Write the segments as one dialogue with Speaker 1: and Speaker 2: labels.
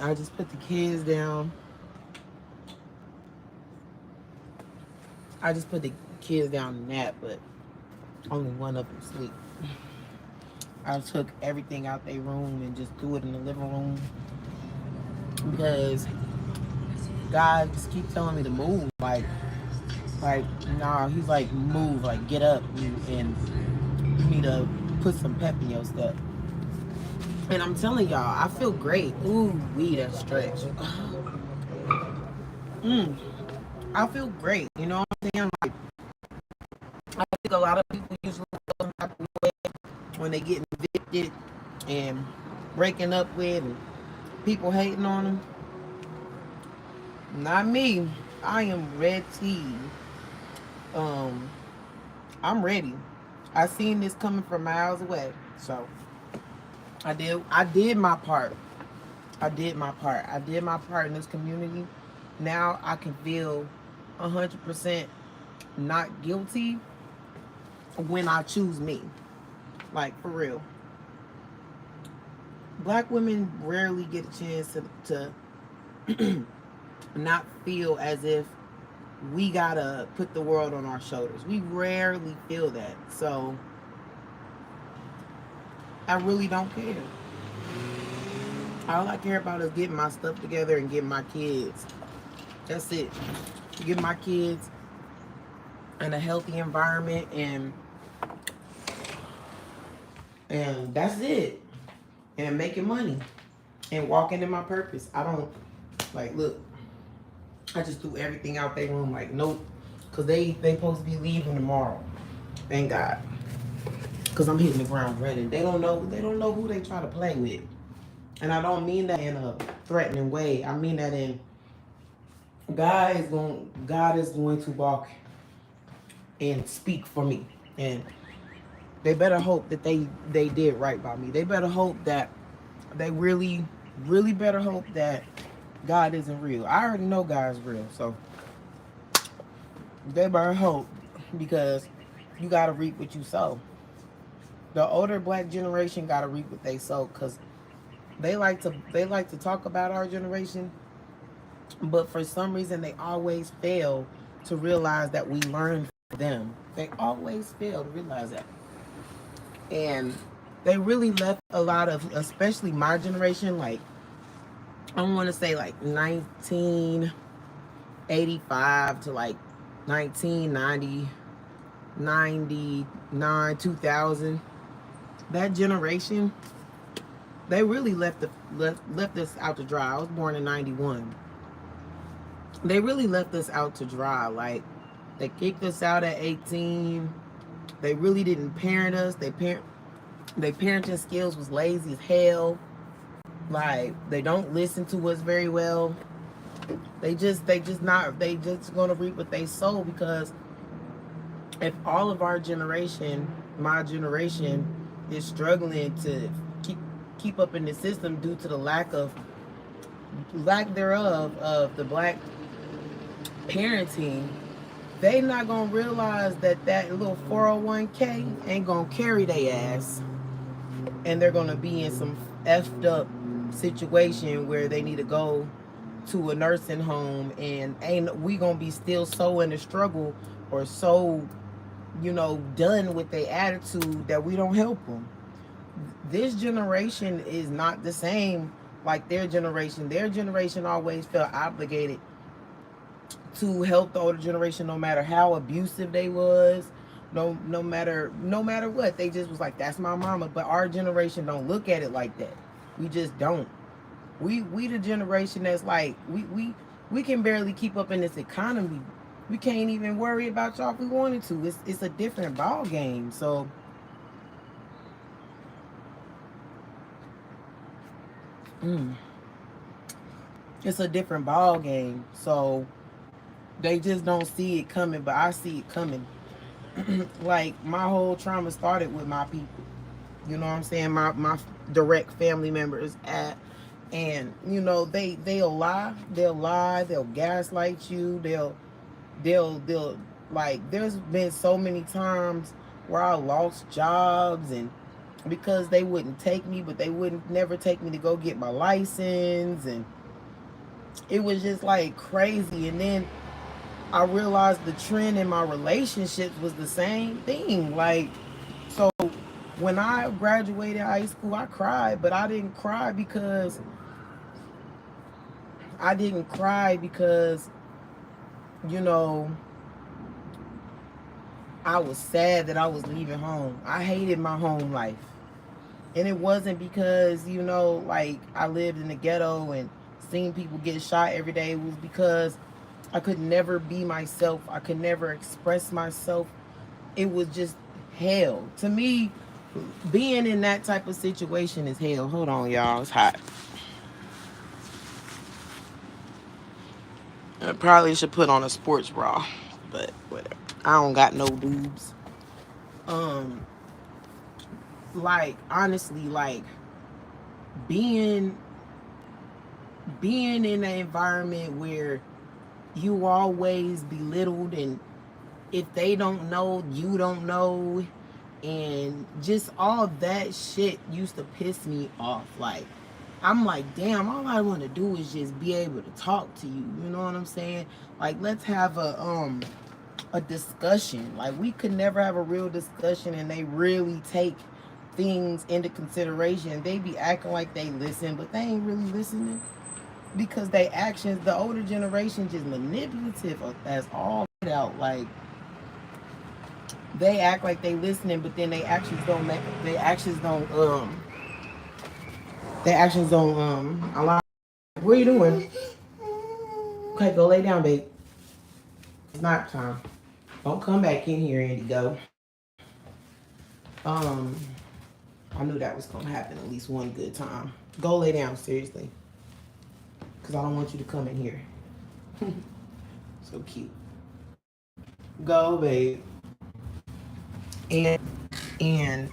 Speaker 1: I just put the kids down. I just put the kids down to nap, but only one of them sleep. I took everything out their room and just threw it in the living room because God just keep telling me to move. Like, nah, he's like, move, like, get up, and you need to put some pep in your step. And I'm telling y'all, I feel great. Ooh, that stretch. I feel great. You know what I'm saying? Like, I think a lot of people usually feel that way when they get evicted and breaking up with and people hating on them. Not me. I am ready. Um, I'm ready. I seen this coming from miles away. So I did my part. I did my part. I did my part in this community. Now I can feel 100% not guilty when I choose me. Like, for real. Black women rarely get a chance to not feel as if we gotta put the world on our shoulders. We rarely feel that. So I really don't care. All I care about is getting my stuff together and getting my kids. That's it. Get my kids in a healthy environment, and that's it. And making money and walking in my purpose. I don't, like, look, I just threw everything out their room, like, nope, because they supposed to be leaving tomorrow. Thank God. Because I'm hitting the ground running. They don't know who they try to play with. And I don't mean that in a threatening way. I mean that in God is going to walk and speak for me. And they better hope that they did right by me. They better hope that they really, really better hope that God isn't real. I already know God's real, so they better hope, because you gotta reap what you sow. The older black generation gotta reap what they sow, because they like to talk about our generation, but for some reason they always fail to realize that we learned from them. They always fail to realize that. And they really left a lot of, especially my generation, like, I want to say like 1985 to like 1990, 99, 2000. That generation, they really left us out to dry. I was born in 91. They really left us out to dry. Like, they kicked us out at 18. They really didn't parent us. Their parenting skills was lazy as hell. Like, they don't listen to us very well. They just gonna reap what they sow, because if all of our generation, my generation, is struggling to keep up in the system due to the lack thereof of the black parenting, they not gonna realize that little 401k ain't gonna carry their ass, and they're gonna be in some effed up situation where they need to go to a nursing home, and ain't we gonna be still so in the struggle, or so, done with their attitude, that we don't help them. This generation is not the same like their generation. Their generation always felt obligated to help the older generation, no matter how abusive they was, no matter what. They just was like, that's my mama. But our generation don't look at it like that. We just don't. We the generation that's like, we can barely keep up in this economy. We can't even worry about y'all if we wanted to. It's a different ball game. So it's a different ball game. So they just don't see it coming, but I see it coming. Like, my whole trauma started with my people. You know what I'm saying? My direct family members and they'll gaslight you, they'll like, there's been so many times where I lost jobs, and because they wouldn't take me, but they wouldn't never take me to go get my license, and it was just like crazy. And then I realized the trend in my relationships was the same thing. Like, so when I graduated high school, I cried, but I didn't cry because, you know, I was sad that I was leaving home. I hated my home life. And it wasn't because, you know, like I lived in the ghetto and seen people get shot every day. It was because I could never be myself. I could never express myself. It was just hell. To me, being in that type of situation is hell. Hold on, y'all. It's hot. I probably should put on a sports bra, but whatever. I don't got no boobs. Um, like honestly, like being being in an environment where you always belittled, and if they don't know, you don't know, and just all that shit used to piss me off. Like, I'm like, damn, all I want to do is just be able to talk to you. You know what I'm saying? Like, let's have a discussion. Like, we could never have a real discussion, and they really take things into consideration. They be acting like they listen, but they ain't really listening, because they actions, the older generation, just manipulative as all out. Like, they act like they listening, but then they actions don't allow. What are you doing? Okay, go lay down, babe. It's nap time. Don't come back in here, Andy. Go. Um, I knew that was gonna happen at least one good time. Go lay down, seriously, because I don't want you to come in here. So cute. Go, babe. And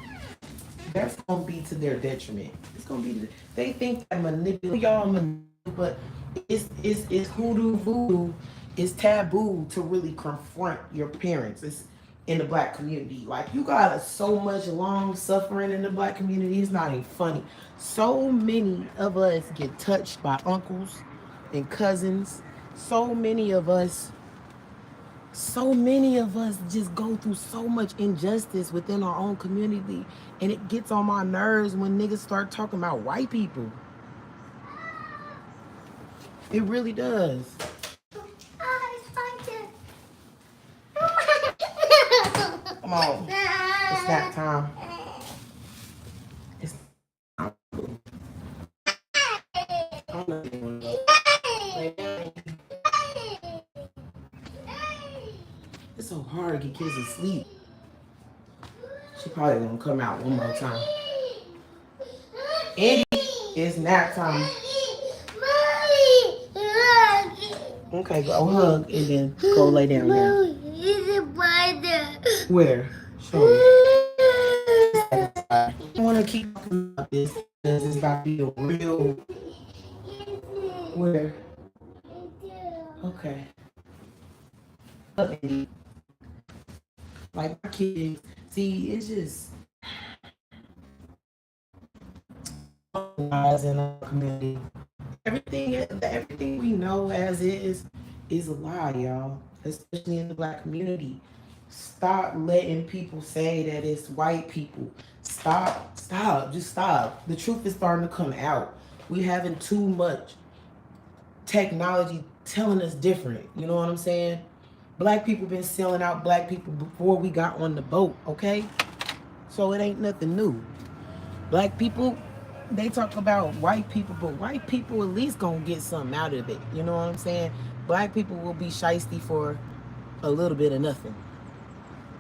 Speaker 1: that's gonna be to their detriment. It's gonna be they think that manipulate y'all, but it's hoodoo voodoo. It's taboo to really confront your parents. It's in the black community. Like, you got so much long suffering in the black community. It's not even funny. So many of us get touched by uncles and cousins. So many of us just go through so much injustice within our own community, and it gets on my nerves when niggas start talking about white people. It really does. Come on. It's that time. It's It's so hard to get kids to sleep. She probably gonna come out one more time. Andy, it's nap time. Okay, go hug and then go lay down now. Where? Show me. I want to keep talking about this because it's about to be a real. Where? Okay. Like, my kids, see, it's just lies in our community. Everything we know as is a lie, y'all. Especially in the black community. Stop letting people say that it's white people. Stop, just stop. The truth is starting to come out. We having too much technology telling us different. You know what I'm saying? Black people been selling out black people before we got on the boat, okay? So it ain't nothing new. Black people, they talk about white people, but white people at least gonna get something out of it. You know what I'm saying? Black people will be shiesty for a little bit of nothing.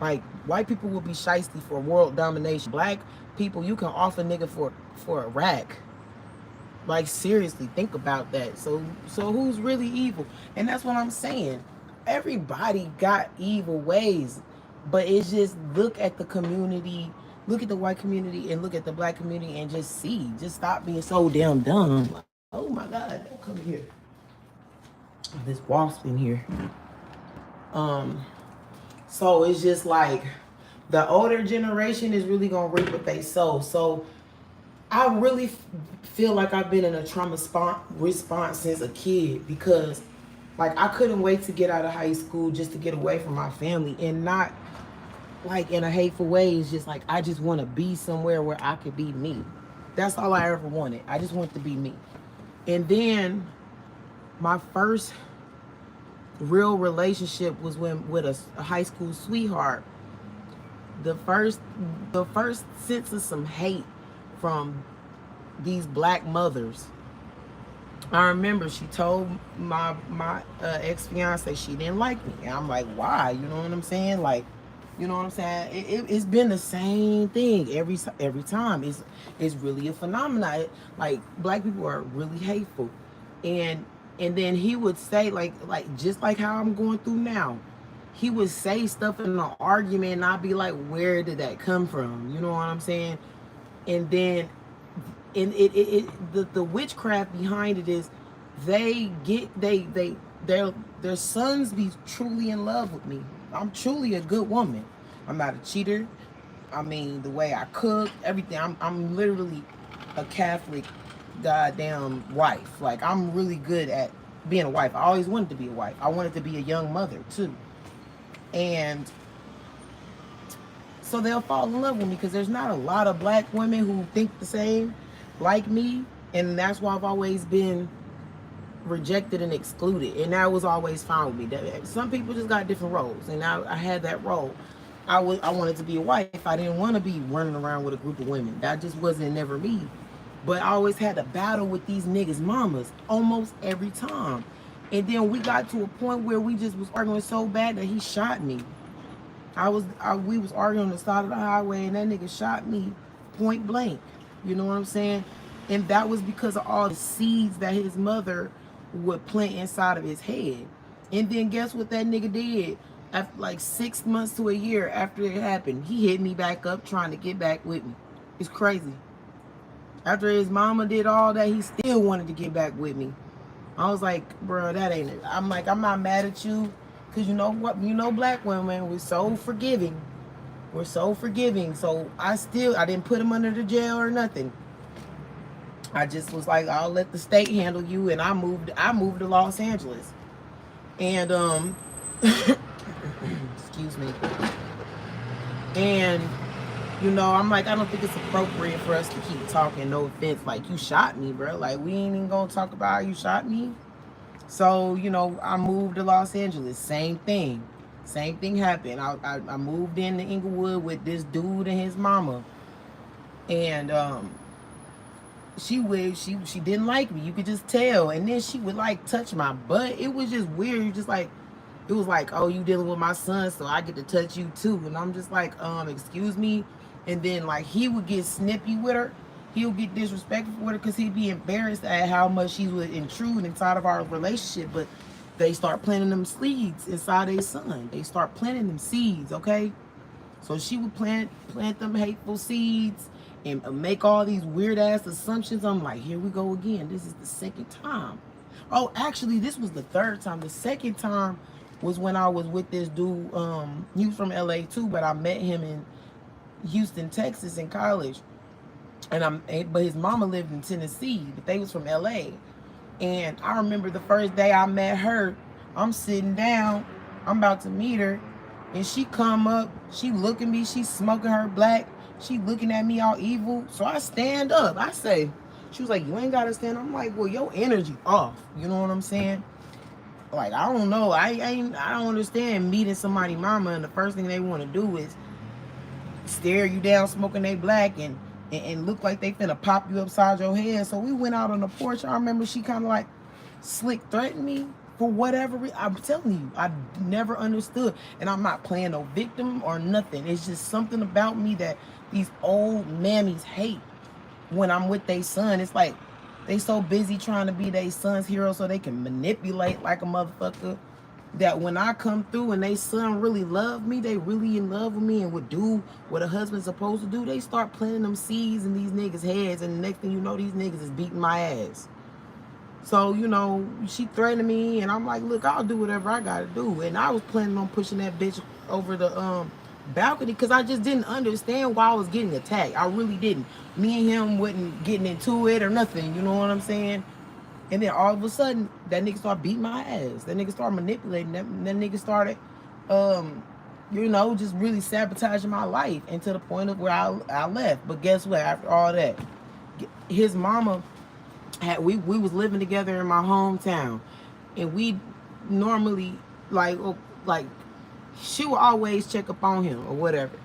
Speaker 1: Like, white people will be shiesty for world domination. Black people, you can offer nigga for a rack. Like, seriously, think about that. So who's really evil? And that's what I'm saying. Everybody got evil ways, but it's just, look at the community, look at the white community, and look at the black community, and just see. Just stop being so damn dumb. Like, oh my God, don't come here. This wasp in here. So it's just like, The older generation is really gonna reap what they sow. So I really feel like I've been in a trauma response since a kid because, like, I couldn't wait to get out of high school just to get away from my family, and not like in a hateful way. It's just like I just want to be somewhere where I could be me. That's all I ever wanted. I just wanted to be me. And then my first real relationship was with a high school sweetheart. The first sense of some hate from these black mothers. I remember she told my ex fiance she didn't like me, and I'm like, why? You know what I'm saying? Like, you know what I'm saying? It's been the same thing every time. It's really a phenomenon. Like, black people are really hateful, and then he would say, like just like how I'm going through now. He would say stuff in an argument, and I'd be like, where did that come from? You know what I'm saying? And then, and the witchcraft behind it is their sons be truly in love with me. I'm truly a good woman. I'm not a cheater. I mean, the way I cook, everything. I'm literally a Catholic goddamn wife. Like, I'm really good at being a wife. I always wanted to be a wife. I wanted to be a young mother too. And so they'll fall in love with me because there's not a lot of black women who think the same like me, and that's why I've always been rejected and excluded, and that was always fine with me. Some people just got different roles, and I had that role. I wanted to be a wife. I didn't want to be running around with a group of women. That just wasn't never me. But I always had to battle with these niggas' mamas almost every time. And then we got to a point where we just was arguing so bad that he shot me. We was arguing on the side of the highway, and that nigga shot me point blank. You know what I'm saying? And that was because of all the seeds that his mother would plant inside of his head. And then guess what that nigga did? After like 6 months to a year after it happened, he hit me back up trying to get back with me. It's crazy. After his mama did all that, he still wanted to get back with me. I was like, bro, that ain't it. I'm like, I'm not mad at you. Because you know what? You know, black women, we're so forgiving. We're so forgiving. So I didn't put him under the jail or nothing. I just was like, I'll let the state handle you. And I moved to Los Angeles. And, excuse me. And, you know, I'm like, I don't think it's appropriate for us to keep talking. No offense. Like, you shot me, bro. Like, we ain't even going to talk about how you shot me. So, you know, I moved to Los Angeles. Same thing. Same thing happened. I moved into Inglewood with this dude and his mama. And she didn't like me. You could just tell. And then she would like touch my butt. It was just weird. You just like, it was like, oh, you dealing with my son, so I get to touch you too. And I'm just like, excuse me. And then like he would get snippy with her. He'll get disrespectful with her because he'd be embarrassed at how much she would intrude inside of our relationship. But they start planting them seeds inside their son. They start planting them seeds, okay? So she would plant them hateful seeds and make all these weird ass assumptions. I'm like, here we go again. This is the second time. Oh, actually, this was the third time. The second time was when I was with this dude. He was from LA too, but I met him in Houston, Texas in college. But his mama lived in Tennessee, but they was from LA. And I remember the first day I met her, I'm sitting down, I'm about to meet her, and she come up, she look at me, she smoking her black, she looking at me all evil. So I stand up, I say, she was like, you ain't gotta stand up. I'm like, well, your energy off, you know what I'm saying? Like, I don't know, I don't understand meeting somebody mama and the first thing they want to do is stare you down smoking they black and look like they finna pop you upside your head. So we went out on the porch. I remember she kind of like slick threatened me for whatever reason. I'm telling you, I never understood. And I'm not playing no victim or nothing. It's just something about me that these old mammies hate when I'm with their son. It's like they so busy trying to be their son's hero so they can manipulate like a motherfucker, that when I come through and they son really love me, they really in love with me and would do what a husband's supposed to do, they start planting them seeds in these niggas' heads, and the next thing you know, these niggas is beating my ass. So, you know, she threatened me, and I'm like, look, I'll do whatever I gotta do. And I was planning on pushing that bitch over the balcony because I just didn't understand why I was getting attacked. I really didn't. Me and him wasn't getting into it or nothing. You know what I'm saying? And then all of a sudden, that nigga started beating my ass. That nigga started manipulating. That nigga started, um, just really sabotaging my life, and to the point of where I left. But guess what? After all that, his mama we was living together in my hometown, and we normally like she would always check up on him or whatever.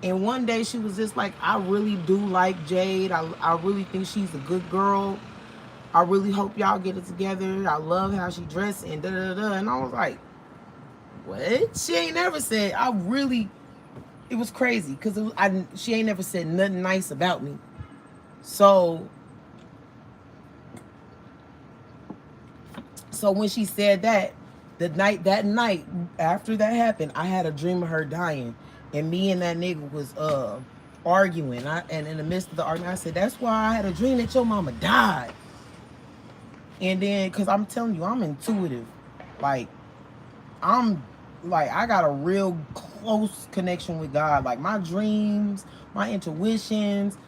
Speaker 1: And one day she was just like, I really do like Jade. I really think she's a good girl. I really hope y'all get it together. I love how she dressed and da da da. And I was like, what? She ain't never said. It was crazy because she ain't never said nothing nice about me. So when she said that, that night after that happened, I had a dream of her dying, and me and that nigga was arguing. And in the midst of the argument, I said, "That's why I had a dream that your mama died." And then, cause I'm telling you, I'm intuitive, like I got a real close connection with God. Like my dreams, my intuitions.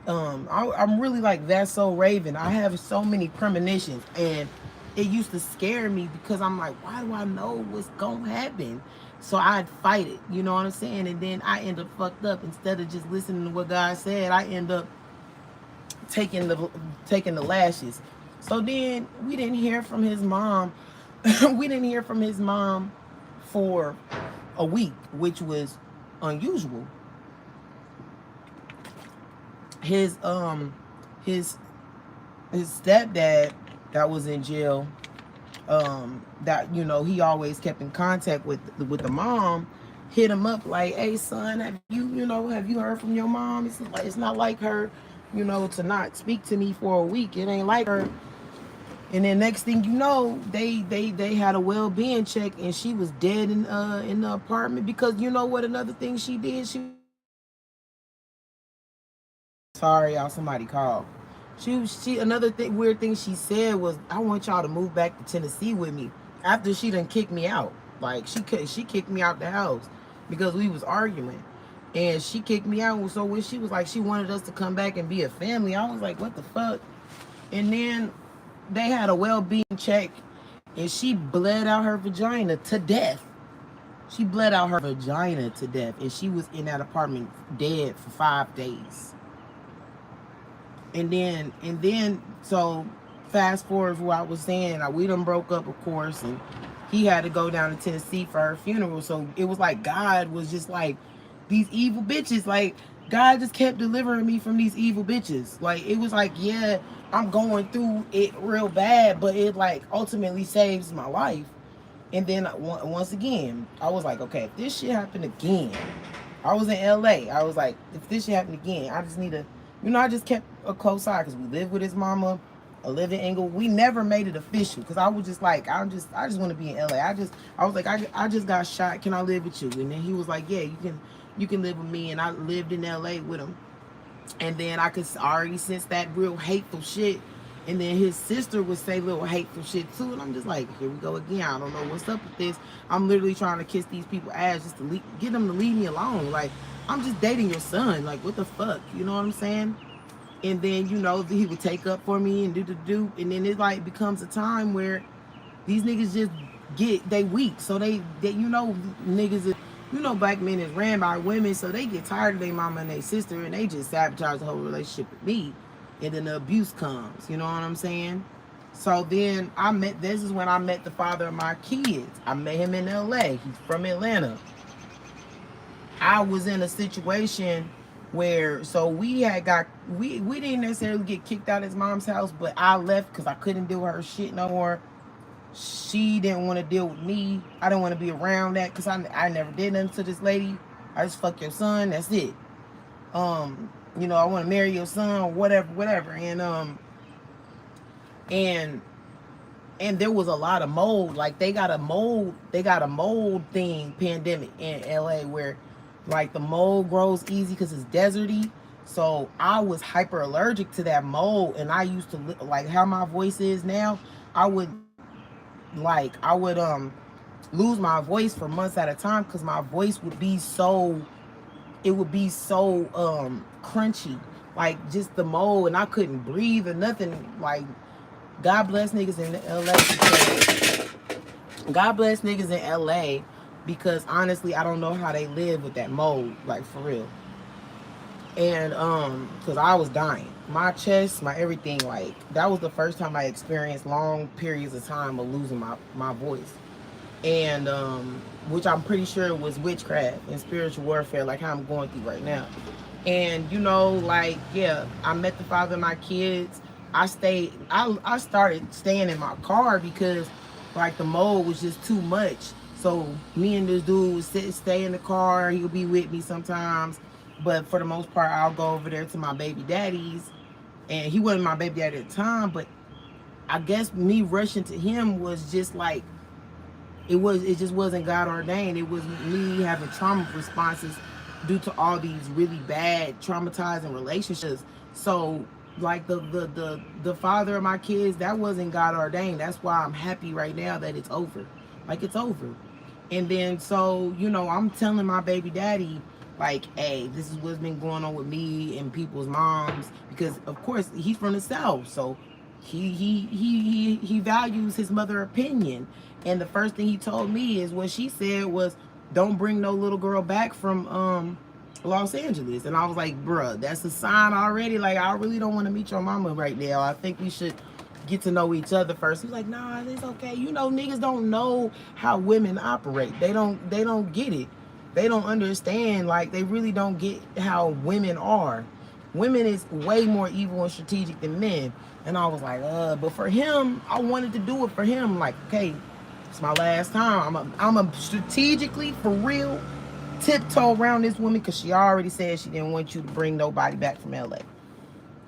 Speaker 1: I'm really like That's So Raven. I have so many premonitions, and it used to scare me because I'm like, why do I know what's gonna happen? So I'd fight it, you know what I'm saying? And then I end up fucked up. Instead of just listening to what God said, I end up taking the lashes. So then we didn't hear from his mom. We didn't hear from his mom for a week, which was unusual. His his stepdad that was in jail, that he always kept in contact with the mom, hit him up like, hey son, have you heard from your mom? It's not like her, to not speak to me for a week. It ain't like her. And then next thing you know, they had a well-being check, and she was dead in the apartment. Because you know what, another thing she did, sorry y'all, somebody called. She another weird thing she said was, I want y'all to move back to Tennessee with me, after she done kicked me out. Like she kicked me out the house because we was arguing, and she kicked me out. So when she was like, she wanted us to come back and be a family, I was like, what the fuck? And then they had a well-being check, and she bled out her vagina to death. She bled out her vagina to death, and she was in that apartment dead for 5 days. And then, so fast forward to what I was saying, we done broke up, of course, and he had to go down to Tennessee for her funeral. So it was like God was just like, these evil bitches, like God just kept delivering me from these evil bitches. Like it was like, yeah, I'm going through it real bad, but it like ultimately saves my life. And then once again, I was like, okay, if this shit happened again, I was in LA. I was like, if this shit happened again, I just need to, I just kept a close eye because we lived with his mama. I live in Englewood. We never made it official because I was just like, I just want to be in LA. I was like, I just got shot. Can I live with you? And then he was like, yeah, you can live with me. And I lived in LA with him. And then I could already sense that real hateful shit. And then his sister would say little hateful shit too. And I'm just like, here we go again. I don't know what's up with this. I'm literally trying to kiss these people's ass just to get them to leave me alone. Like, I'm just dating your son. Like, what the fuck? You know what I'm saying? And then, he would take up for me and do. And then it like becomes a time where these niggas just they weak. So they niggas, black men is ran by women. So they get tired of their mama and their sister, and they just sabotage the whole relationship with me. And then the abuse comes, you know what I'm saying? So then this is when I met the father of my kids. I met him in LA. He's from Atlanta. I was in a situation where, so we didn't necessarily get kicked out of his mom's house, but I left because I couldn't deal with her shit no more. She didn't want to deal with me. I didn't want to be around that because I never did nothing to this lady. I just fuck your son, that's it. I want to marry your son, whatever. And there was a lot of mold. Like they got a mold thing pandemic in LA where like the mold grows easy because it's deserty. So I was hyper allergic to that mold, and I used to like how my voice is now. I would lose my voice for months at a time because my voice would be so, it would be so crunchy, like just the mold, and I couldn't breathe or nothing. Like, God bless niggas in LA because, God bless niggas in LA because honestly I don't know how they live with that mold, like for real. And because I was dying, my chest, my everything, like that was the first time I experienced long periods of time of losing my voice. And which I'm pretty sure was witchcraft and spiritual warfare, like how I'm going through right now. And you know, like, yeah, I met the father of my kids. I started staying in my car because like the mold was just too much. So me and this dude would stay in the car. He'll be with me sometimes, but for the most part I'll go over there to my baby daddy's. And he wasn't my baby daddy at the time, but I guess me rushing to him was just like, it just wasn't God ordained. It was me having trauma responses due to all these really bad traumatizing relationships. So like the father of my kids, that wasn't God ordained. That's why I'm happy right now that it's over. Like, it's over. And then so, you know, I'm telling my baby daddy, like, hey, this is what's been going on with me and people's moms, because of course he's from the South. So he values his mother opinion. And the first thing he told me is what she said was, don't bring no little girl back from Los Angeles. And I was like, bruh, that's a sign already. Like, I really don't want to meet your mama right now. I think we should get to know each other first. He's like, nah, it's okay. You know, niggas don't know how women operate. They don't get it. They don't understand. Like, they really don't get how women are. Women is way more evil and strategic than men. And I was like, but for him, I wanted to do it for him. Like, okay, it's my last time. I'm a strategically, for real, tiptoe around this woman because she already said she didn't want you to bring nobody back from LA.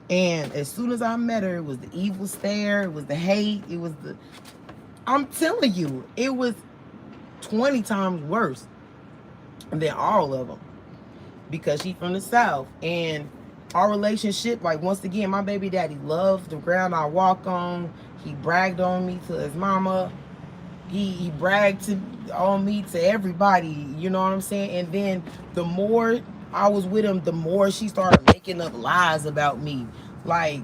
Speaker 1: And as soon as I met her, it was the evil stare, it was the hate, it was the, I'm telling you, it was 20 times worse than all of them because she's from the South. And our relationship, like, once again, my baby daddy loved the ground I walk on. He bragged on me to his mama. He bragged on me to everybody, you know what I'm saying? And then the more I was with him, the more she started making up lies about me. Like,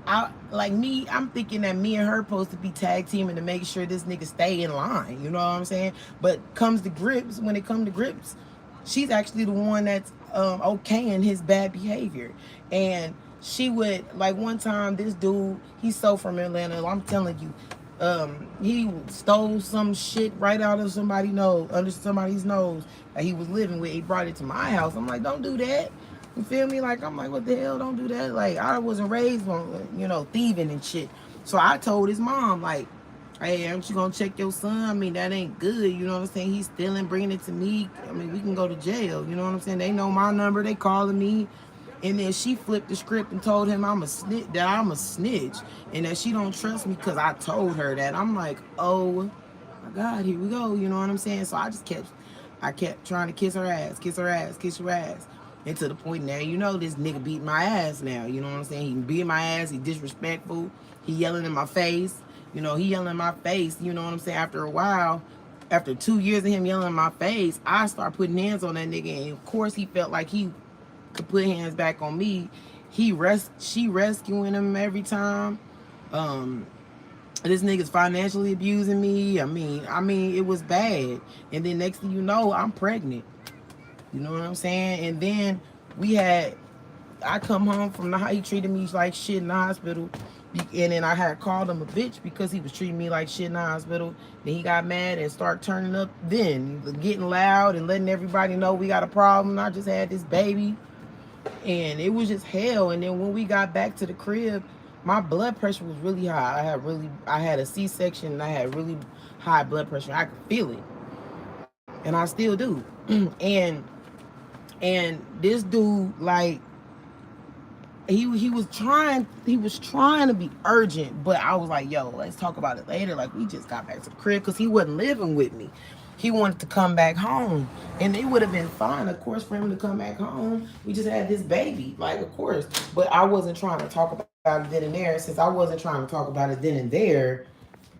Speaker 1: I'm thinking that me and her supposed to be tag teaming to make sure this nigga stay in line, you know what I'm saying? But when it comes to grips, she's actually the one that's okaying his bad behavior. And she would, like, one time, this dude, he's so from Atlanta, I'm telling you, he stole some shit right out of somebody's nose, under somebody's nose that he was living with. He brought it to my house. I'm like, don't do that. You feel me? Like, I'm like, what the hell? Don't do that. Like, I wasn't raised on, you know, thieving and shit. So I told his mom, like, hey, aren't you gonna check your son? I mean, that ain't good. You know what I'm saying? He's stealing, bringing it to me. I mean, we can go to jail. You know what I'm saying? They know my number. They calling me. And then she flipped the script and told him I'm a snitch, and that she don't trust me because I told her that. I'm like, oh my God, here we go. You know what I'm saying? So I kept trying to kiss her ass, kiss her ass, kiss her ass. And to the point now, you know, this nigga beat my ass now. You know what I'm saying? He beat my ass. He disrespectful. He yelling in my face. You know, he yelling in my face. You know what I'm saying? After a while, after 2 years of him yelling in my face, I start putting hands on that nigga. And of course, he felt like he could put hands back on me. She rescuing him every time. This nigga's financially abusing me. I mean, it was bad. And then next thing you know, I'm pregnant. You know what I'm saying? And then I come home from he treated me like shit in the hospital. And then I had called him a bitch because he was treating me like shit in the hospital. Then he got mad and started turning up then, getting loud and letting everybody know we got a problem. I just had this baby. And it was just hell. And then when we got back to the crib, my blood pressure was really high. I had a C-section and I had really high blood pressure. I could feel it. And I still do. and this dude, like, he was trying to be urgent, but I was like, yo, let's talk about it later. Like, we just got back to the crib because he wasn't living with me. He wanted to come back home, and it would have been fine, of course, for him to come back home. We just had this baby, like, of course. But I wasn't trying to talk about it then and there. Since I wasn't trying to talk about it then and there,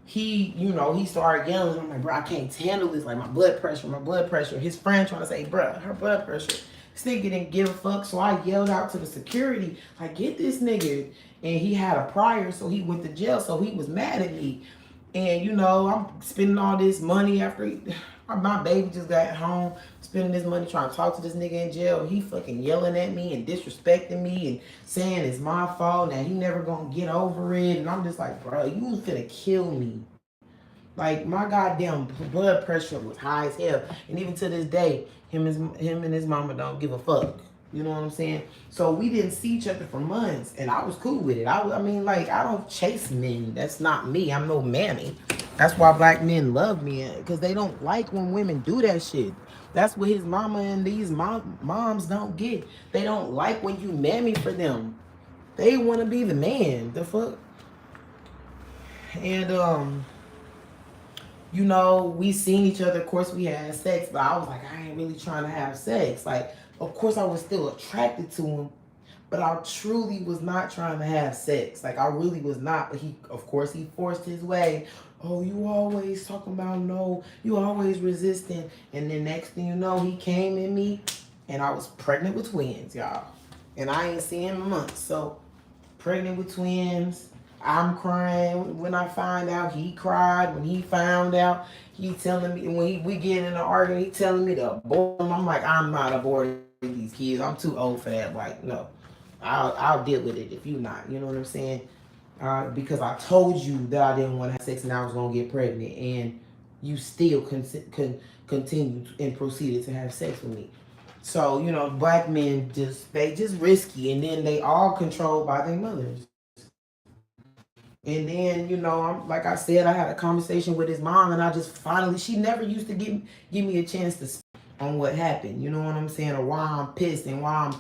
Speaker 1: he started yelling. I'm like, bro, I can't handle this. Like, my blood pressure. His friend trying to say, bro, her blood pressure. This nigga didn't give a fuck. So I yelled out to the security, like, get this nigga. And he had a prior, so he went to jail. So he was mad at me. And, I'm spending all this money after my baby just got home, spending this money trying to talk to this nigga in jail. He fucking yelling at me and disrespecting me and saying it's my fault, that he never gonna get over it. And I'm just like, bro, you finna kill me. Like, my goddamn blood pressure was high as hell. And even to this day, him and his mama don't give a fuck. You know what I'm saying? So we didn't see each other for months, and I was cool with it. I don't chase men. That's not me. I'm no mammy. That's why black men love me, because they don't like when women do that shit. That's what his mama and these moms don't get. They don't like when you mammy for them. They want to be the man. The fuck? And we seen each other. Of course, we had sex, but I was like, I ain't really trying to have sex. Like, of course, I was still attracted to him, but I truly was not trying to have sex. Like, I really was not. But he forced his way. Oh, you always talking about no. You always resisting. And then next thing you know, he came in me, and I was pregnant with twins, y'all. And I ain't seen him in months. So, pregnant with twins. I'm crying when I find out. He cried when he found out. He telling me, when we get in an argument, he telling me to abort him. I'm like, I'm not aborting these kids. I'm too old for that. Like, no, I'll deal with it if you not. You know what I'm saying? Because I told you that I didn't want to have sex and I was gonna get pregnant, and you still continued and proceeded to have sex with me. So black men they just risky, and then they all controlled by their mothers. And then, I'm like I said, I had a conversation with his mom, and I just finally, she never used to give me a chance to speak on what happened. You know what I'm saying? Or why I'm pissed and why I'm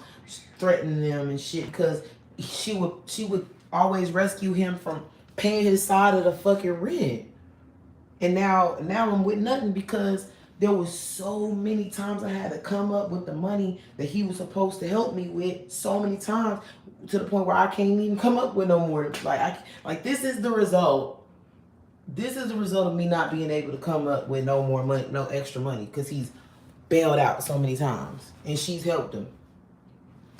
Speaker 1: threatening them and shit. Because she would always rescue him from paying his side of the fucking rent. And now I'm with nothing, because there was so many times I had to come up with the money that he was supposed to help me with, so many times, to the point where I can't even come up with no more. This is the result. This is the result of me not being able to come up with no more money, no extra money, because he's bailed out so many times, and she's helped him.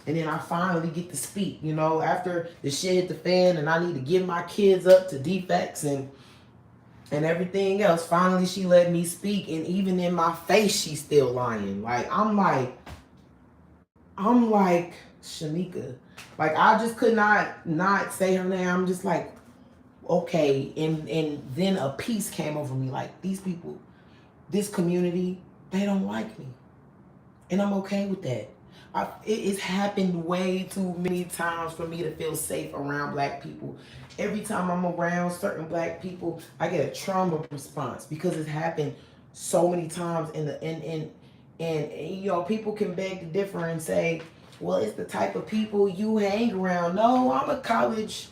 Speaker 1: And then I finally get to speak, after the shit hit the fan, and I need to give my kids up to defects and everything else. Finally, she let me speak, and even in my face, she's still lying. Like, I'm like, Shamika. Like, I just could not say her name. I'm just like, okay. And then a peace came over me. Like, these people, this community, they don't like me. And I'm okay with that. It's happened way too many times for me to feel safe around black people. Every time I'm around certain black people, I get a trauma response, because it's happened so many times. And people can beg to differ and say, well, it's the type of people you hang around. No, I'm a college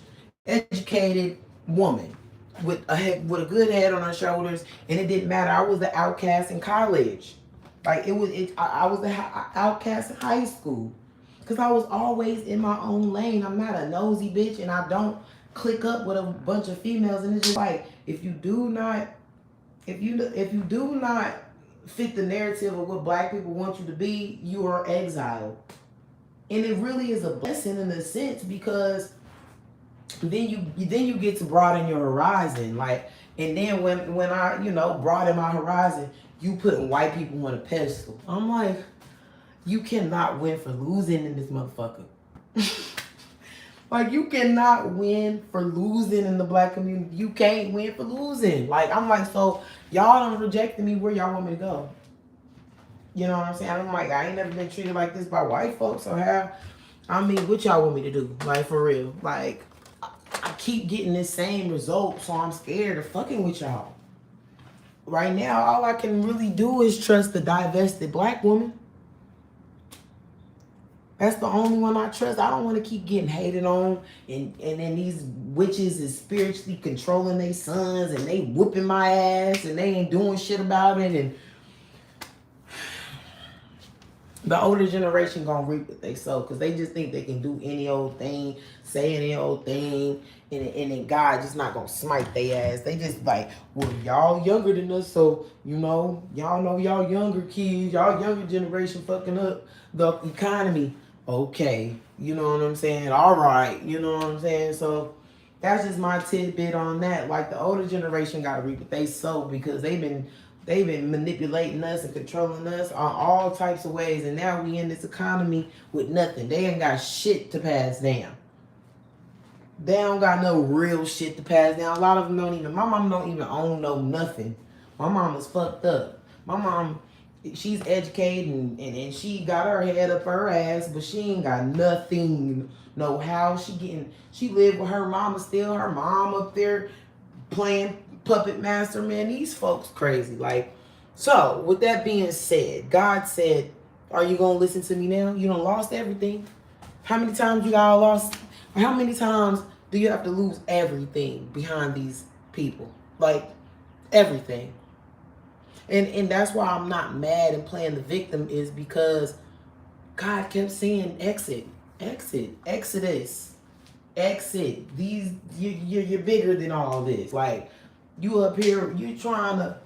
Speaker 1: educated woman with a good head on her shoulders, and it didn't matter. I was the outcast in college. Like, I was the outcast in high school, because I was always in my own lane. I'm not a nosy bitch, and I don't click up with a bunch of females. And it's just like, if you do not fit the narrative of what black people want you to be, you are exiled. And it really is a blessing in a sense, because then you get to broaden your horizon. Like, and then when I broaden my horizon, you putting white people on a pedestal. I'm like, you cannot win for losing in this motherfucker. Like, you cannot win for losing in the black community. You can't win for losing. Like, I'm like, so y'all done rejected me. Where y'all want me to go? You know what I'm saying? I'm like, I ain't never been treated like this by white folks. So what y'all want me to do? Like, for real. Like, I keep getting this same result, so I'm scared of fucking with y'all. Right now, all I can really do is trust the divested black woman. That's the only one I trust. I don't want to keep getting hated on, and then these witches is spiritually controlling their sons, and they whooping my ass, and they ain't doing shit about it. And The older generation gonna reap what they sow because they just think they can do any old thing, say any old thing, and then God just not gonna smite their ass. They just like, well, y'all younger than us, so y'all know y'all younger kids, y'all younger generation fucking up the economy. Okay, you know what I'm saying? All right, you know what I'm saying? So that's just my tidbit on that. Like the older generation gotta reap what they sow because they've been manipulating us and controlling us on all types of ways, and now we in this economy with nothing. They ain't got shit to pass down. They don't got no real shit to pass down. A lot of them don't even. My mom don't even own no nothing. My mom is fucked up. My mom, she's educated and she got her head up her ass, but she ain't got nothing. No house. She lived with her mama still. Her mom up there playing puppet master. Man, these folks crazy. Like, so with that being said, God said, "Are you gonna listen to me now? You done lost everything. How many times you got lost? How many times do you have to lose everything behind these people? Like everything." And that's why I'm not mad and playing the victim is because God kept saying exit, exit, exodus, exit. These you're bigger than all this. Like you up here, you trying to.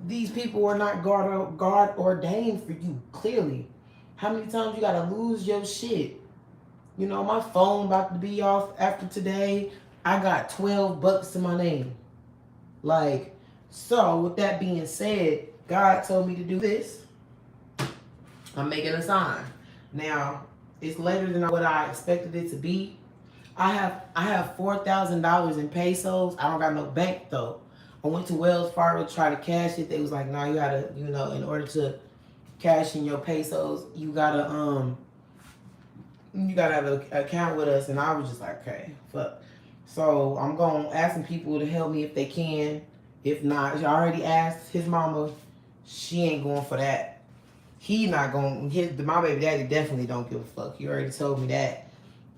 Speaker 1: These people are not God ordained for you. Clearly, how many times you gotta lose your shit? You know, my phone about to be off after today. I got $12 to my name. Like, so with that being said, God told me to do this. I'm making a sign. Now, it's later than what I expected it to be. I have $4,000 in pesos. I don't got no bank though. I went to Wells Fargo to try to cash it. They was like, "No, you gotta, in order to cash in your pesos, you gotta have an account with us." And I was just like, okay, fuck. So I'm gonna ask some people to help me if they can. If not, I already asked his mama. She ain't going for that. He not going. My baby daddy definitely don't give a fuck. He already told me that.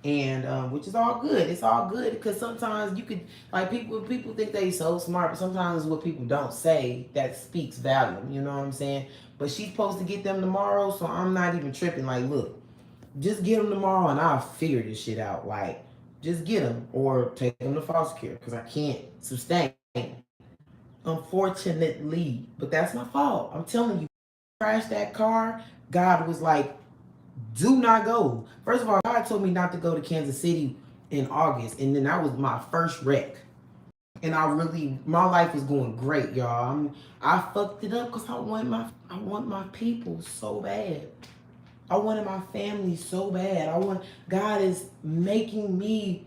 Speaker 1: And which is all good. It's all good because sometimes you could like people think they so smart, but sometimes what people don't say that speaks volume. You know what I'm saying? But she's supposed to get them tomorrow, so I'm not even tripping. Like, look, just get them tomorrow and I'll figure this shit out. Like, just get them or take them to foster care because I can't sustain. Unfortunately, but that's my fault. I'm telling you, crash that car. God was like, do not go. First of all, God told me not to go to Kansas City in August, and then that was my first wreck. And my life is going great, y'all. I fucked it up because I want my people so bad. I wanted my family so bad. God is making me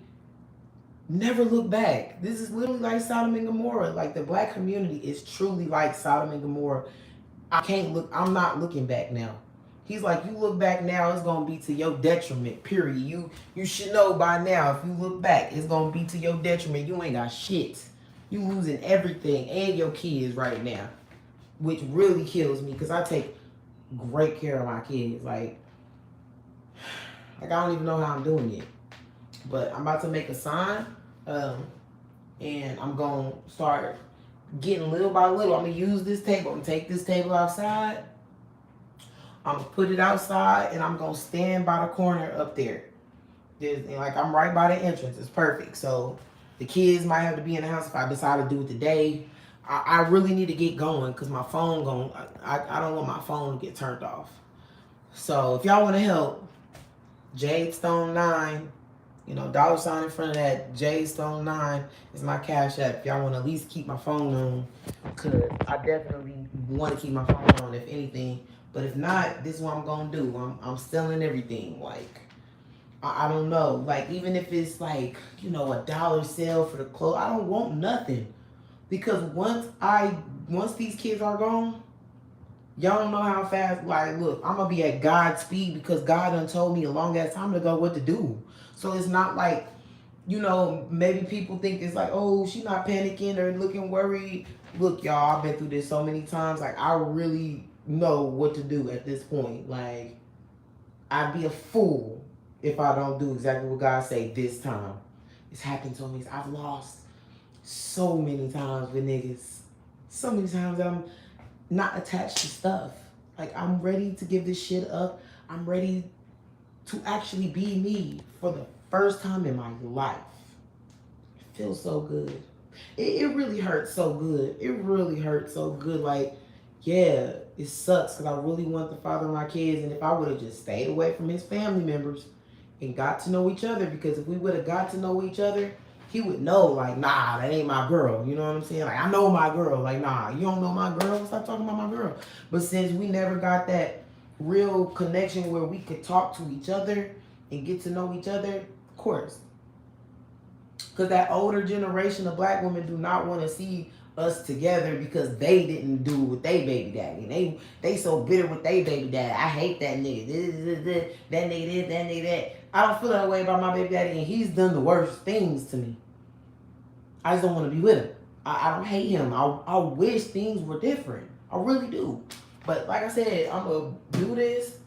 Speaker 1: never look back. This is literally like Sodom and Gomorrah. Like the black community is truly like Sodom and Gomorrah. I'm not looking back now. He's like, you look back now, it's gonna be to your detriment. Period. You should know by now. If you look back, it's gonna be to your detriment. You ain't got shit. You losing everything and your kids right now, which really kills me because I take great care of my kids. Like I don't even know how I'm doing it, but I'm about to make a sign, and I'm gonna start getting little by little. I'm gonna use this table. I'm gonna take this table outside. I'm gonna put it outside, and I'm gonna stand by the corner up there. Like I'm right by the entrance. It's perfect. So the kids might have to be in the house if I decide to do it today. I really need to get going because my phone I don't want my phone to get turned off. So if y'all want to help, Jade Stone 9, $ in front of that, Jade Stone 9 is my cash app. If y'all want to at least keep my phone on, because I definitely want to keep my phone on if anything. But if not, this is what I'm going to do. I'm selling everything. Like, I don't know. Like, even if it's like, $1 sale for the clothes, I don't want nothing. Because once these kids are gone, y'all don't know how fast, like, look, I'm going to be at God's speed because God done told me a long ass time ago what to do. So it's not like, maybe people think it's like, oh, she's not panicking or looking worried. Look, y'all, I've been through this so many times. Like, I really know what to do at this point. Like, I'd be a fool if I don't do exactly what God say this time. It's happened to me. I've lost so many times with niggas. So many times that I'm not attached to stuff. Like, I'm ready to give this shit up. I'm ready to actually be me for the first time in my life. It feels so good. It really hurts so good. It really hurts so good. Like, yeah, it sucks because I really want the father of my kids. And if I would have just stayed away from his family members and got to know each other, because if we would have got to know each other, he would know, like, nah, that ain't my girl. You know what I'm saying? Like, I know my girl. Like, nah, you don't know my girl? Stop talking about my girl. But since we never got that real connection where we could talk to each other and get to know each other, of course. Because that older generation of black women do not want to see us together because they didn't do with they baby daddy. They so bitter with they baby daddy. I hate that nigga. That nigga this, that nigga that. I don't feel that way about my baby daddy, and he's done the worst things to me. I just don't want to be with him. I don't hate him. I wish things were different. I really do. But like I said, I'm going to do this,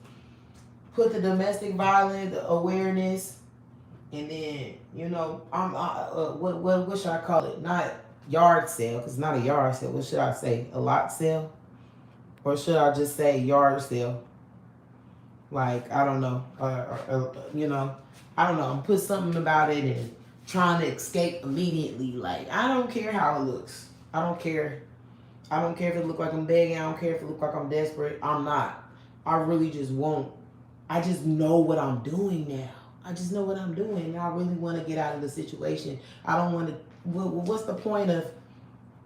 Speaker 1: put the domestic violence awareness, and then, you know, what should I call it? Not yard sale, because it's not a yard sale. What should I say? A lot sale? Or should I just say yard sale? Like, I don't know. You know, I don't know. I'm put something about it and trying to escape immediately. Like, I don't care how it looks. I don't care. I don't care if it look like I'm begging. I don't care if it look like I'm desperate. I'm not. I really just won't. I just know what I'm doing now. I just know what I'm doing. I really want to get out of the situation. I don't want to. What's the point of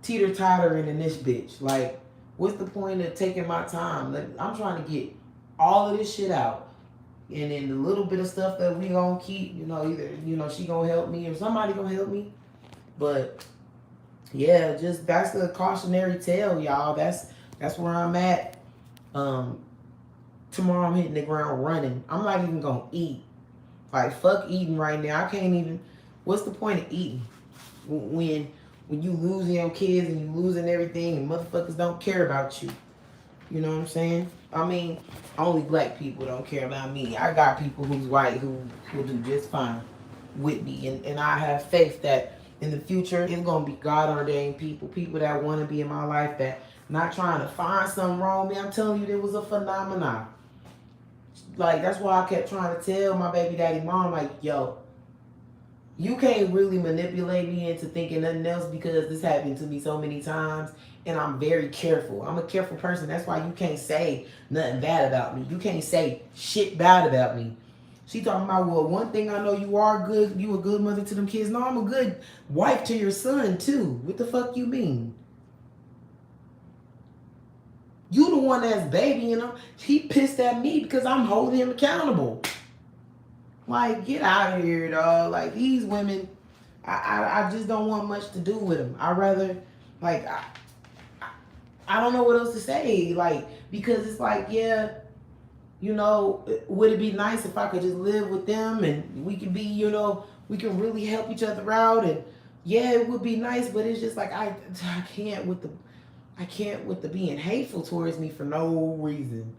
Speaker 1: teeter-tottering in this bitch? Like, what's the point of taking my time? Like, I'm trying to get all of this shit out. And then the little bit of stuff that we gonna keep, you know, either, you know, she gonna help me or somebody gonna help me. But yeah, just that's the cautionary tale, y'all. That's where I'm at. Tomorrow I'm hitting the ground running. I'm not even gonna eat. Like, fuck eating right now. I can't even. What's the point of eating when you losing your kids and you losing everything and motherfuckers don't care about you? You know what I'm saying? I mean, only black people don't care about me. I got people who's white who will do just fine with me, and I have faith that in the future it's gonna be God ordained people that want to be in my life, that not trying to find something wrong with me. I'm telling you, there was a phenomenon. Like, that's why I kept trying to tell my baby daddy mom, like, yo, you can't really manipulate me into thinking nothing else, because this happened to me so many times, and I'm very careful. I'm a careful person. That's why you can't say nothing bad about me. You can't say shit bad about me. She talking about, well, one thing I know, you are good. You a good mother to them kids. No, I'm a good wife to your son, too. What the fuck you mean? You the one that's babying him. He pissed at me because I'm holding him accountable. Like, get out of here, dog. Like, these women, I just don't want much to do with them. I rather, like, I don't know what else to say. Like, because it's like, yeah, you know, would it be nice if I could just live with them and we could be, you know, we can really help each other out, and yeah, it would be nice, but it's just like I can't with the being hateful towards me for no reason.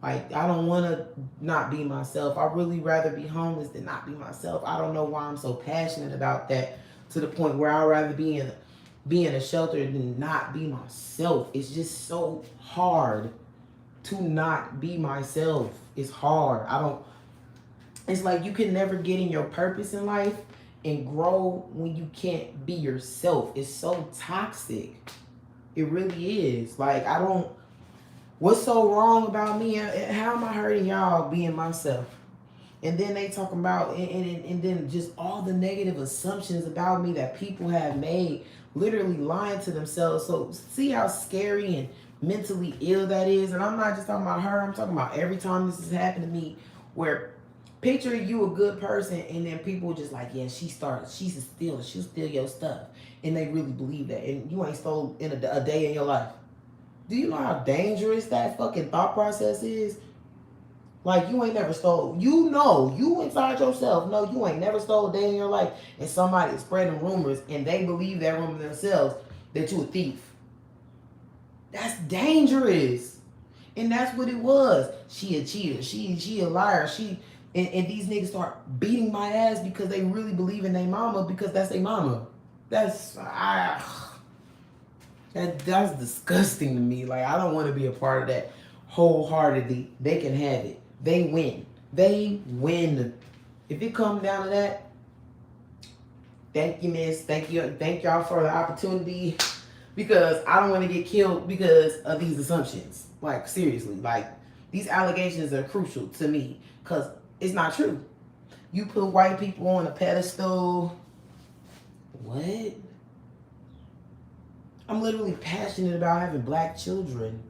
Speaker 1: Like, I don't want to not be myself. I really rather be homeless than not be myself. I don't know why I'm so passionate about that, to the point where I'd rather be in a shelter than not be myself. It's just so hard to not be myself. It's hard. It's like you can never get in your purpose in life and grow when you can't be yourself. It's so toxic. It really is. Like, what's so wrong about me? How am I hurting y'all being myself? And then they talking about, and then just all the negative assumptions about me that people have made, literally lying to themselves. So see how scary and mentally ill that is. And I'm not just talking about her. I'm talking about every time this has happened to me, where picture you a good person, and then people just like, yeah, she'll steal your stuff. And they really believe that. And you ain't stole in a day in your life. Do you know how dangerous that fucking thought process is? Like, you ain't never stole. You know, you inside yourself know you ain't never stole a day in your life, and somebody is spreading rumors, and they believe that rumor themselves, that you a thief. That's dangerous. And that's what it was. She a cheater. She a liar. And these niggas start beating my ass because they really believe in their mama, because that's their mama. That's disgusting to me. Like, I don't want to be a part of that wholeheartedly, they can have it. They win. They win. If it comes down to that, thank you, miss. Thank you. Thank y'all for the opportunity. Because I don't want to get killed because of these assumptions. Like, seriously. Like, these allegations are crucial to me. Because it's not true. You put white people on a pedestal. What? I'm literally passionate about having black children.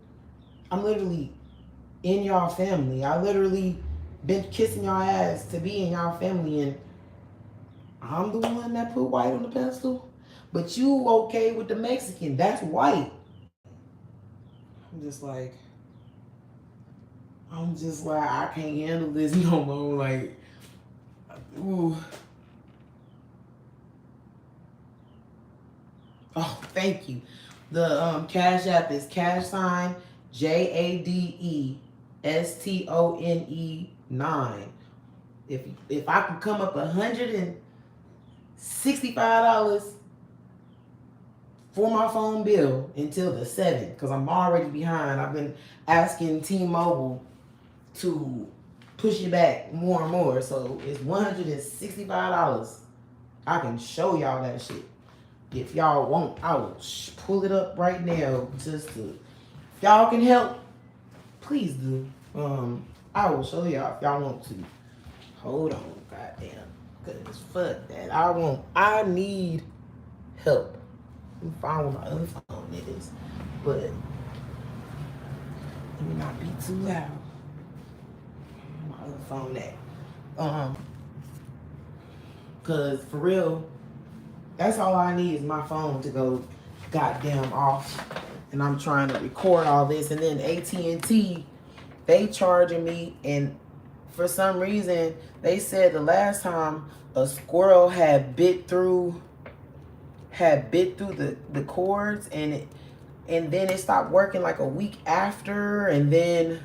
Speaker 1: I'm literally in y'all family. I literally been kissing y'all ass to be in y'all family, and I'm the one that put white on the pedestal. But you okay with the Mexican? That's white. I'm just like I can't handle this no more. Like, ooh. Oh, thank you. The Cash App is #JADESTONE9. If I can come up $165 for my phone bill until the 7th, because I'm already behind. I've been asking T-Mobile to push it back more and more. So it's $165. I can show y'all that shit. If y'all want, I will pull it up right now. Just to, if y'all can help, please do. I will show y'all if y'all want to. Hold on, goddamn. Cause fuck that. I need help. Let me find where my other phone is. But let me not be too loud. My other phone at. Cause for real, that's all I need is my phone to go goddamn off. And I'm trying to record all this. And then AT&T, they charging me. And for some reason, they said the last time a squirrel had bit through the cords, and then it stopped working like a week after. And then,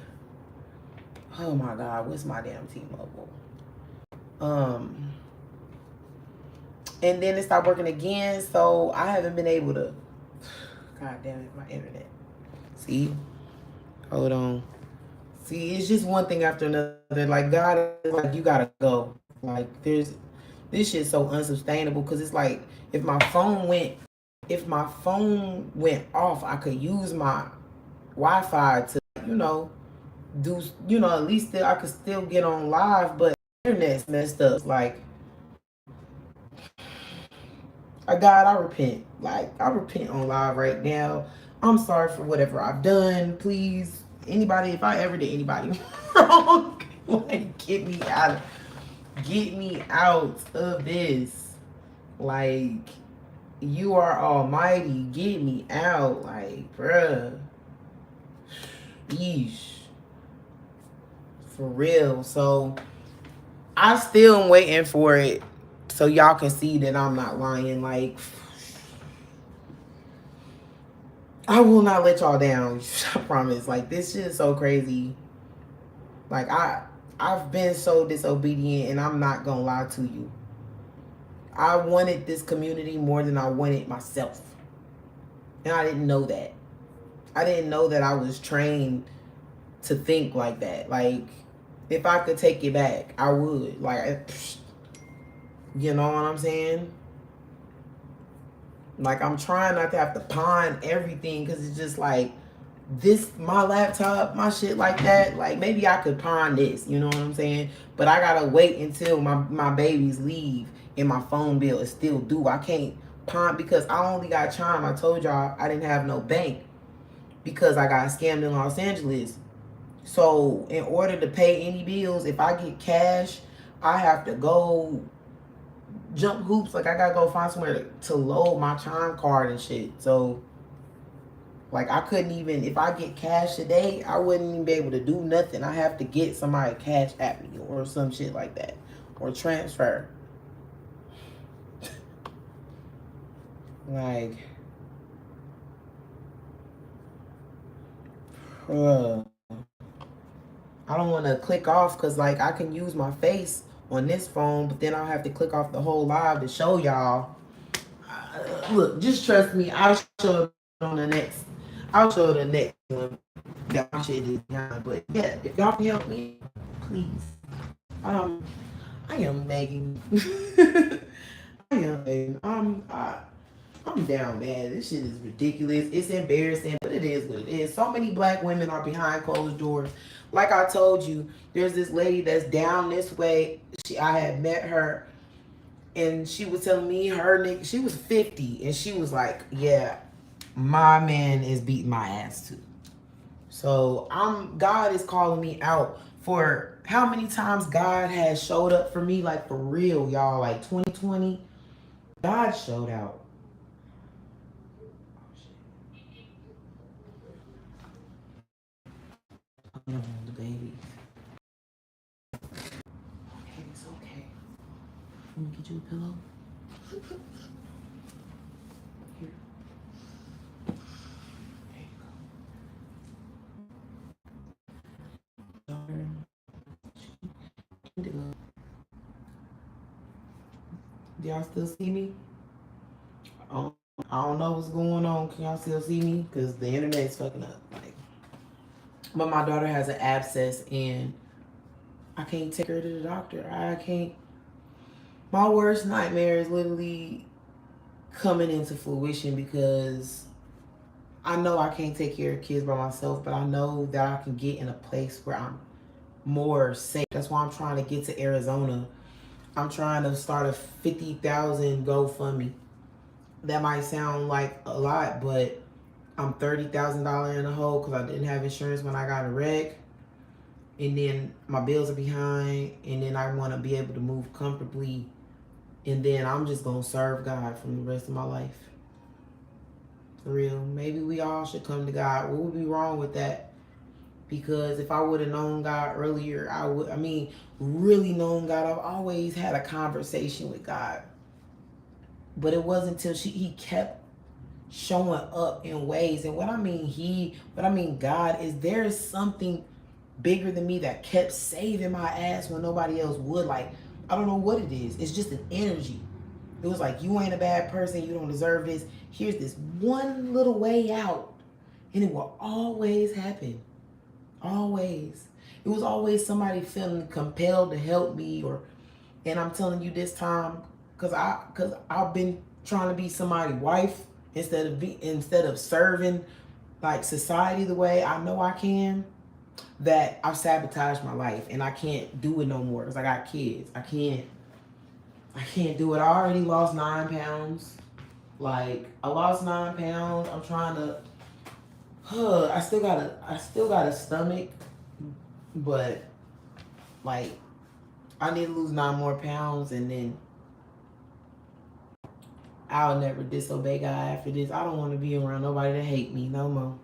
Speaker 1: oh my God, what's my damn T-Mobile? And then it stopped working again, so I haven't been able to. God damn it, my internet. See? Hold on. See, it's just one thing after another. Like, God is like, you gotta go. Like, this shit's so unsustainable, because it's like, if my phone went off, I could use my Wi-Fi to, do, at least I could still get on live, but internet's messed up. Like, God, I repent. Like, I repent on live right now. I'm sorry for whatever I've done. Please, anybody, if I ever did anybody wrong, like, get me out of this. Like, you are almighty. Get me out. Like, bruh. Yeesh. For real. So, I still am waiting for it. So y'all can see that I'm not lying. Like, I will not let y'all down. I promise. Like, this shit is so crazy. Like, I've been so disobedient, and I'm not gonna lie to you. I wanted this community more than I wanted myself. And I didn't know that. I didn't know that I was trained to think like that. Like, if I could take it back, I would. Like, you know what I'm saying? Like, I'm trying not to have to pawn everything, because it's just like, this, my laptop, my shit like that. Like, maybe I could pawn this, you know what I'm saying? But I gotta wait until my babies leave and my phone bill is still due. I can't pawn, because I only got Chime. I told y'all I didn't have no bank because I got scammed in Los Angeles. So in order to pay any bills, if I get cash, I have to go jump hoops. Like, I gotta go find somewhere to load my Chime card and shit. So, like, I couldn't even, if I get cash today, I wouldn't even be able to do nothing. I have to get somebody cash at me or some shit like that, or transfer. Like, I don't want to click off, because, like, I can use my face on this phone, but then I'll have to click off the whole live to show y'all. Look, just trust me. I'll show it on the next. I'll show the next one. that my shit is behind. But yeah, if y'all can help me, please. I am begging. I am begging. I'm down bad. This shit is ridiculous. It's embarrassing, but it is what it is. So many black women are behind closed doors. Like I told you, there's this lady that's down this way. I had met her, and she was telling me she was 50, and she was like, "Yeah, my man is beating my ass too." So God is calling me out for how many times God has showed up for me, like for real, y'all. Like 2020, God showed out. The baby. Okay, it's okay. Let me get you a pillow. Here. There you go. Do y'all still see me? I don't know what's going on. Can y'all still see me? Because the internet's fucking up. Like, but my daughter has an abscess and I can't take her to the doctor. I can't. My worst nightmare is literally coming into fruition because I know I can't take care of kids by myself, but I know that I can get in a place where I'm more safe. That's why I'm trying to get to Arizona. I'm trying to start a 50,000 GoFundMe. That might sound like a lot, but I'm $30,000 in the hole because I didn't have insurance when I got a wreck. And then my bills are behind. And then I want to be able to move comfortably. And then I'm just going to serve God for the rest of my life. For real. Maybe we all should come to God. What would be wrong with that? Because if I would have known God earlier, really known God. I've always had a conversation with God. But it wasn't until he kept showing up in ways. And what I mean God, is there is something bigger than me that kept saving my ass when nobody else would. Like, I don't know what it is. It's just an energy. It was like, you ain't a bad person. You don't deserve this. Here's this one little way out. And it will always happen. Always. It was always somebody feeling compelled to help me. And I'm telling you this time, because I've been trying to be somebody's wife instead of serving like society the way I know I can, that I've sabotaged my life and I can't do it no more because I got kids. I can't do it. I already lost 9 pounds. Like, I lost 9 pounds. I'm trying to I still got a stomach, but like I need to lose 9 more pounds and then I'll never disobey God after this. I don't want to be around nobody that hate me no more.